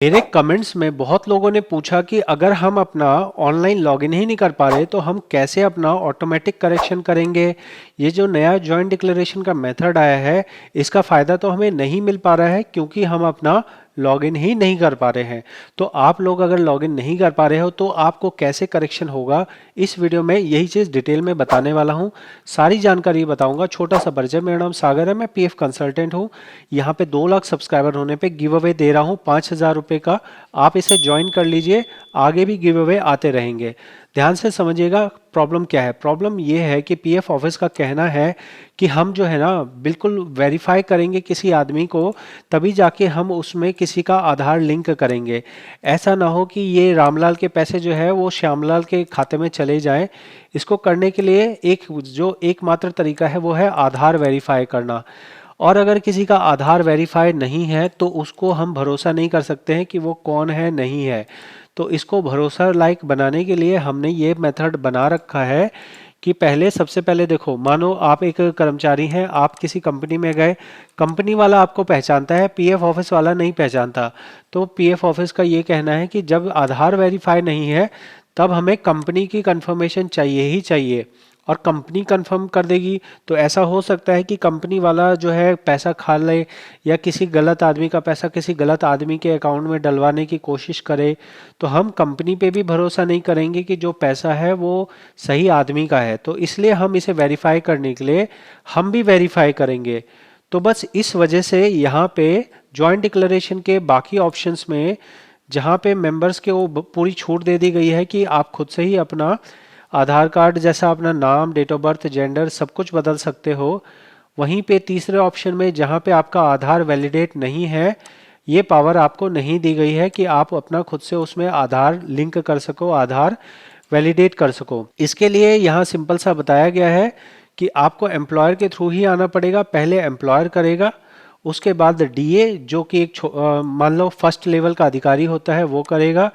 मेरे कमेंट्स में बहुत लोगों ने पूछा कि अगर हम अपना ऑनलाइन लॉगिन ही नहीं कर पा रहे तो हम कैसे अपना ऑटोमेटिक करेक्शन करेंगे। ये जो नया जॉइंट डिक्लेरेशन का मेथड आया है इसका फ़ायदा तो हमें नहीं मिल पा रहा है क्योंकि हम अपना लॉगिन ही नहीं कर पा रहे हैं। तो आप लोग अगर लॉगिन नहीं कर पा रहे हो तो आपको कैसे करेक्शन होगा इस वीडियो में यही चीज़ डिटेल में बताने वाला हूँ। सारी जानकारी बताऊंगा। छोटा सा परिचय, मेरा नाम सागर है, मैं पीएफ कंसल्टेंट हूँ। यहाँ पे 2 लाख सब्सक्राइबर होने पे गिव अवे दे रहा हूँ 5,000 रुपये का। आप इसे ज्वाइन कर लीजिए, आगे भी गिव अवे आते रहेंगे। ध्यान से समझिएगा प्रॉब्लम क्या है। प्रॉब्लम ये है कि पीएफ ऑफिस का कहना है कि हम जो है ना बिल्कुल वेरीफाई करेंगे किसी आदमी को, तभी जाके हम उसमें किसी का आधार लिंक करेंगे। ऐसा ना हो कि ये रामलाल के पैसे जो है वो श्यामलाल के खाते में चले जाएं। इसको करने के लिए एकमात्र तरीका है वो है आधार वेरीफाई करना। और अगर किसी का आधार वेरीफाई नहीं है तो उसको हम भरोसा नहीं कर सकते हैं कि वो कौन है नहीं है। तो इसको भरोसा लायक बनाने के लिए हमने ये मेथड बना रखा है कि पहले सबसे पहले देखो, मानो आप एक कर्मचारी हैं, आप किसी कंपनी में गए, कंपनी वाला आपको पहचानता है, पीएफ ऑफिस वाला नहीं पहचानता। तो पीएफ ऑफिस का ये कहना है कि जब आधार वेरीफाई नहीं है तब हमें कंपनी की कंफर्मेशन चाहिए ही चाहिए। और कंपनी कंफर्म कर देगी तो ऐसा हो सकता है कि कंपनी वाला जो है पैसा खा ले या किसी गलत आदमी का पैसा किसी गलत आदमी के अकाउंट में डलवाने की कोशिश करे। तो हम कंपनी पे भी भरोसा नहीं करेंगे कि जो पैसा है वो सही आदमी का है। तो इसलिए हम इसे वेरीफाई करने के लिए हम भी वेरीफाई करेंगे। तो बस इस वजह से यहाँ पे जॉइंट डिक्लेरेशन के बाकी ऑप्शंस में जहाँ पे मेंबर्स के वो पूरी छूट दे दी गई है कि आप खुद से ही अपना आधार कार्ड जैसा अपना नाम, डेट ऑफ बर्थ, जेंडर सब कुछ बदल सकते हो। वहीं पे तीसरे ऑप्शन में जहाँ पे आपका आधार वैलिडेट नहीं है, ये पावर आपको नहीं दी गई है कि आप अपना खुद से उसमें आधार लिंक कर सको, आधार वैलिडेट कर सको। इसके लिए यहाँ सिंपल सा बताया गया है कि आपको एम्प्लॉयर के थ्रू ही आना पड़ेगा। पहले एम्प्लॉयर करेगा, उसके बाद डीए जो कि मान लो फर्स्ट लेवल का अधिकारी होता है वो करेगा,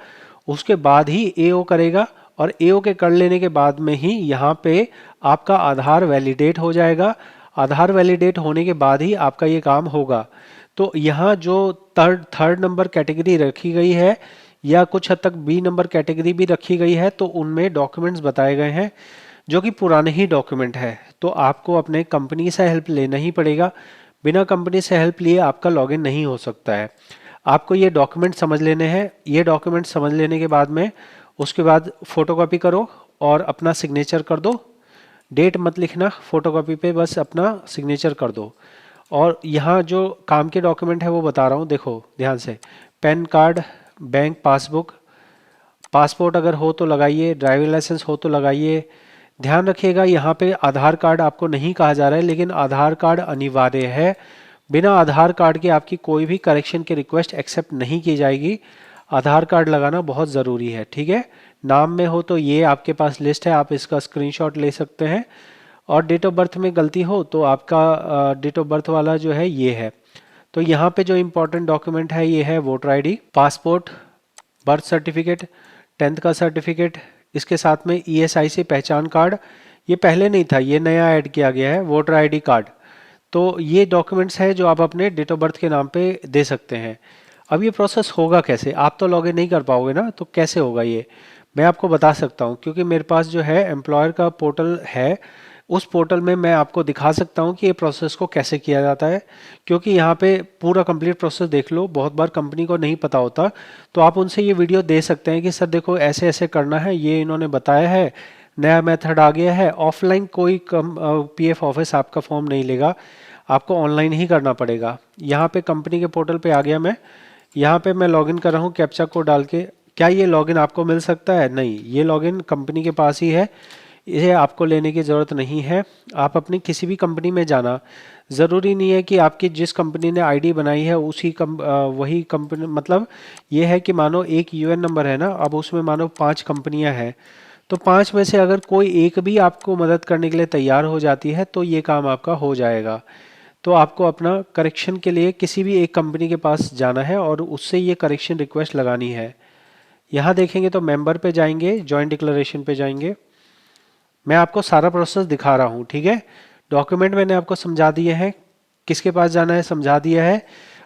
उसके बाद ही एओ करेगा। और एओ के कर लेने के बाद में ही यहाँ पे आपका आधार वैलिडेट हो जाएगा। आधार वैलिडेट होने के बाद ही आपका ये काम होगा। तो यहाँ जो थर्ड नंबर कैटेगरी रखी गई है या कुछ हद तक बी नंबर कैटेगरी भी रखी गई है, तो उनमें डॉक्यूमेंट्स बताए गए हैं जो कि पुराने ही डॉक्यूमेंट है। तो आपको अपने कंपनी से हेल्प लेना ही पड़ेगा। बिना कंपनी से हेल्प लिए आपका लॉगिन नहीं हो सकता है। आपको ये डॉक्यूमेंट समझ लेने हैं। ये डॉक्यूमेंट समझ लेने के बाद में उसके बाद फोटोकॉपी करो और अपना सिग्नेचर कर दो। डेट मत लिखना फोटोकॉपी पे, बस अपना सिग्नेचर कर दो। और यहाँ जो काम के डॉक्यूमेंट है वो बता रहा हूँ, देखो ध्यान से। Pan card, bank passbook, passport अगर हो तो लगाइए, ड्राइविंग लाइसेंस हो तो लगाइए। ध्यान रखिएगा यहाँ पे आधार कार्ड आपको नहीं कहा जा रहा है, लेकिन आधार कार्ड अनिवार्य है। बिना आधार कार्ड के आपकी कोई भी करेक्शन की रिक्वेस्ट एक्सेप्ट नहीं की जाएगी। आधार कार्ड लगाना बहुत ज़रूरी है, ठीक है। नाम में हो तो ये आपके पास लिस्ट है, आप इसका स्क्रीनशॉट ले सकते हैं। और डेट ऑफ बर्थ में गलती हो तो आपका डेट ऑफ बर्थ वाला जो है ये है। तो यहाँ पे जो इम्पोर्टेंट डॉक्यूमेंट है ये है voter ID, passport, birth certificate, 10th का सर्टिफिकेट, इसके साथ में ईएसआईसी पहचान कार्ड। ये पहले नहीं था, ये नया ऐड किया गया है, वोटर आईडी कार्ड। तो ये डॉक्यूमेंट्स है जो आप अपने डेट ऑफ बर्थ के नाम पे दे सकते हैं। अब ये प्रोसेस होगा कैसे? आप तो लॉगिन नहीं कर पाओगे ना, तो कैसे होगा ये मैं आपको बता सकता हूँ। क्योंकि मेरे पास जो है एम्प्लॉयर का पोर्टल है, उस पोर्टल में मैं आपको दिखा सकता हूँ कि ये प्रोसेस को कैसे किया जाता है। क्योंकि यहाँ पे पूरा कंप्लीट प्रोसेस देख लो, बहुत बार कंपनी को नहीं पता होता। तो आप उनसे ये वीडियो दे सकते हैं कि सर देखो ऐसे ऐसे करना है, ये इन्होंने बताया है, नया मेथड आ गया है। ऑफलाइन कोई पीएफ ऑफिस आपका फॉर्म नहीं लेगा, आपको ऑनलाइन ही करना पड़ेगा। यहाँ पे कंपनी के पोर्टल पे आ गया मैं। यहाँ पे मैं लॉगिन कर रहा हूँ कैप्चा कोड डाल के। क्या ये लॉगिन आपको मिल सकता है? नहीं, ये लॉगिन कंपनी के पास ही है, इसे आपको लेने की ज़रूरत नहीं है। आप अपनी किसी भी कंपनी में जाना, ज़रूरी नहीं है कि आपकी जिस कंपनी ने आईडी बनाई है वही कंपनी, मतलब ये है कि मानो एक यूएन नंबर है ना, अब उसमें मानो 5 कंपनियां हैं। तो 5 में से अगर कोई एक भी आपको मदद करने के लिए तैयार हो जाती है तो ये काम आपका हो जाएगा। तो आपको अपना करेक्शन के लिए किसी भी एक कंपनी के पास जाना है और उससे ये करेक्शन रिक्वेस्ट लगानी है। यहाँ देखेंगे तो मेंबर पे जाएंगे, जॉइंट डिक्लेरेशन पे जाएंगे। मैं आपको सारा प्रोसेस दिखा रहा हूँ, ठीक है। डॉक्यूमेंट मैंने आपको समझा दिए हैं, किसके पास जाना है समझा दिया है।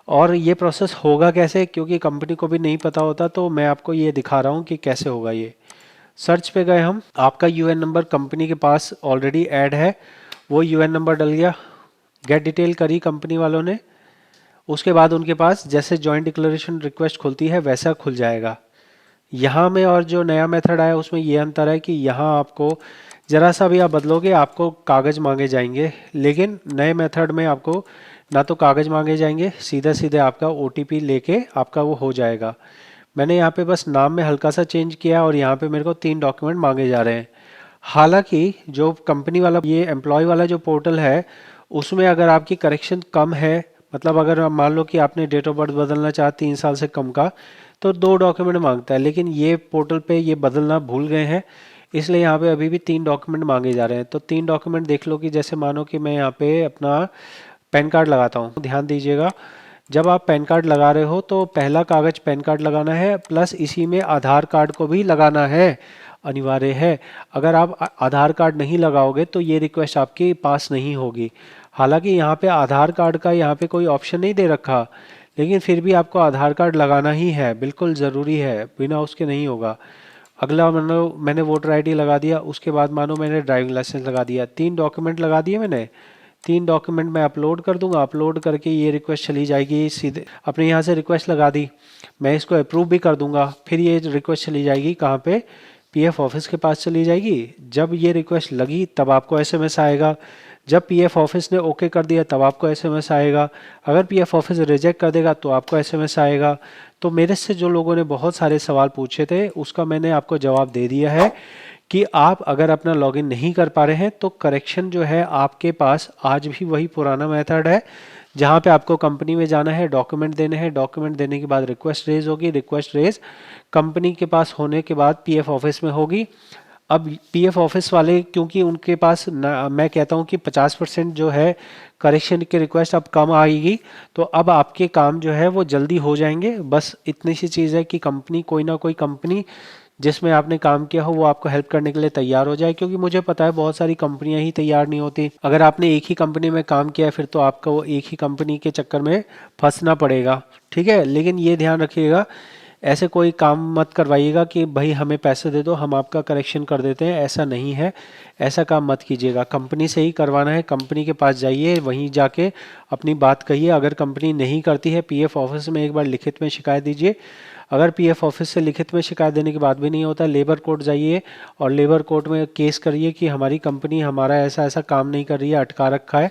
और ये प्रोसेस होगा कैसे, क्योंकि कंपनी को भी नहीं पता होता, तो मैं आपको ये दिखा रहा हूँ कि कैसे होगा ये। सर्च पे गए हम, आपका यूएन नंबर कंपनी के पास ऑलरेडी ऐड है, वो यूएन नंबर डल गया, गेट डिटेल करी कंपनी वालों ने, उसके बाद उनके पास जैसे जॉइंट डिक्लेरेशन रिक्वेस्ट खुलती है वैसा खुल जाएगा। यहाँ में और जो नया मेथड आया उसमें ये अंतर है कि यहाँ आपको ज़रा सा भी आप बदलोगे आपको कागज़ मांगे जाएंगे, लेकिन नए मेथड में आपको ना तो कागज़ मांगे जाएंगे, सीधा सीधे आपका ओटीपी लेके आपका वो हो जाएगा। मैंने यहाँ पे बस नाम में हल्का सा चेंज किया और यहाँ पे मेरे को 3 डॉक्यूमेंट मांगे जा रहे हैं। हालांकि जो कंपनी वाला ये एम्प्लॉय वाला जो पोर्टल है उसमें अगर आपकी करेक्शन कम है, मतलब अगर मान लो कि आपने डेट ऑफ बर्थ बदलना चाहा 3 साल से कम का, तो 2 डॉक्यूमेंट मांगता है, लेकिन ये पोर्टल पे ये बदलना भूल गए हैं, इसलिए यहाँ पे अभी भी 3 डॉक्यूमेंट मांगे जा रहे हैं। तो 3 डॉक्यूमेंट देख लो कि जैसे मानो कि मैं यहाँ पे अपना पैन कार्ड लगाता हूँ, ध्यान दीजिएगा, जब आप पैन कार्ड लगा रहे हो तो पहला कागज पैन कार्ड लगाना है, प्लस इसी में आधार कार्ड को भी लगाना है, अनिवार्य है। अगर आप आधार कार्ड नहीं लगाओगे तो ये रिक्वेस्ट आपके पास नहीं होगी। हालांकि यहाँ पे आधार कार्ड का यहाँ पे कोई ऑप्शन नहीं दे रखा, लेकिन फिर भी आपको आधार कार्ड लगाना ही है, बिल्कुल ज़रूरी है, बिना उसके नहीं होगा। अगला मानो मैंने वोटर आईडी लगा दिया, उसके बाद मानो मैंने ड्राइविंग लाइसेंस लगा दिया, 3 डॉक्यूमेंट लगा दिए मैंने। 3 डॉक्यूमेंट मैं अपलोड कर दूंगा, अपलोड करके ये रिक्वेस्ट चली जाएगी सीधे, अपने यहाँ से रिक्वेस्ट लगा दी, मैं इसको अप्रूव भी कर दूंगा, फिर ये रिक्वेस्ट चली जाएगी कहाँ पे, पीएफ ऑफिस के पास चली जाएगी। जब ये रिक्वेस्ट लगी तब आपको एसएमएस आएगा, जब पीएफ ऑफिस ने ओके कर दिया तब आपको एसएमएस आएगा, अगर पीएफ ऑफिस रिजेक्ट कर देगा तो आपको एसएमएस आएगा। तो मेरे से जो लोगों ने बहुत सारे सवाल पूछे थे उसका मैंने आपको जवाब दे दिया है कि आप अगर अपना लॉगिन नहीं कर पा रहे हैं तो करेक्शन जो है आपके पास आज भी वही पुराना मेथड है, जहाँ पे आपको कंपनी में जाना है, डॉक्यूमेंट देने हैं, डॉक्यूमेंट देने के बाद रिक्वेस्ट रेज होगी, रिक्वेस्ट रेज कंपनी के पास होने के बाद पीएफ ऑफिस में होगी। अब पीएफ ऑफिस वाले क्योंकि उनके पास मैं कहता हूं कि 50% जो है करेक्शन की रिक्वेस्ट अब कम आएगी, तो अब आपके काम जो है वो जल्दी हो जाएंगे। बस इतनी सी चीज़ है कि कंपनी, कोई ना कोई कंपनी जिसमें आपने काम किया हो वो आपको हेल्प करने के लिए तैयार हो जाए, क्योंकि मुझे पता है बहुत सारी कंपनियां ही तैयार नहीं होती। अगर आपने एक ही कंपनी में काम किया है फिर तो आपको वो एक ही कंपनी के चक्कर में फंसना पड़ेगा, ठीक है। लेकिन ये ध्यान रखिएगा, ऐसे कोई काम मत करवाइएगा कि भाई हमें पैसे दे दो हम आपका करेक्शन कर देते हैं, ऐसा नहीं है, ऐसा काम मत कीजिएगा। कंपनी से ही करवाना है, कंपनी के पास जाइए, वहीं जाके अपनी बात कहिए। अगर कंपनी नहीं करती है पीएफ ऑफिस में एक बार लिखित में शिकायत दीजिए। अगर पीएफ ऑफिस से लिखित में शिकायत देने के बाद भी नहीं होता, लेबर कोर्ट जाइए और लेबर कोर्ट में केस करिए कि हमारी कंपनी हमारा ऐसा ऐसा काम नहीं कर रही है, अटका रखा है।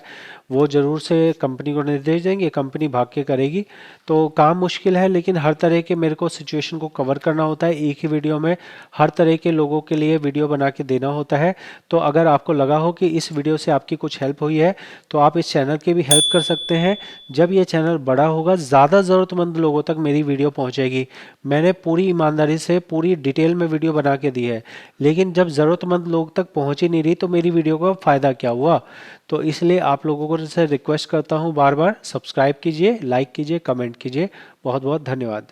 वो ज़रूर से कंपनी को निर्देश देंगे, कंपनी भाग के करेगी। तो काम मुश्किल है, लेकिन हर तरह के मेरे को सिचुएशन को कवर करना होता है एक ही वीडियो में, हर तरह के लोगों के लिए वीडियो बना के देना होता है। तो अगर आपको लगा हो कि इस वीडियो से आपकी कुछ हेल्प हुई है तो आप इस चैनल की भी हेल्प कर सकते हैं। जब ये चैनल बड़ा होगा ज़्यादा ज़रूरतमंद लोगों तक मेरी वीडियो पहुँचेगी। मैंने पूरी ईमानदारी से पूरी डिटेल में वीडियो बना के दी है, लेकिन जब ज़रूरतमंद लोग तक पहुँच ही नहीं रही तो मेरी वीडियो का फ़ायदा क्या हुआ। तो इसलिए आप लोगों को से रिक्वेस्ट करता हूँ, बार बार सब्सक्राइब कीजिए, लाइक कीजिए, कमेंट कीजिए। बहुत बहुत धन्यवाद।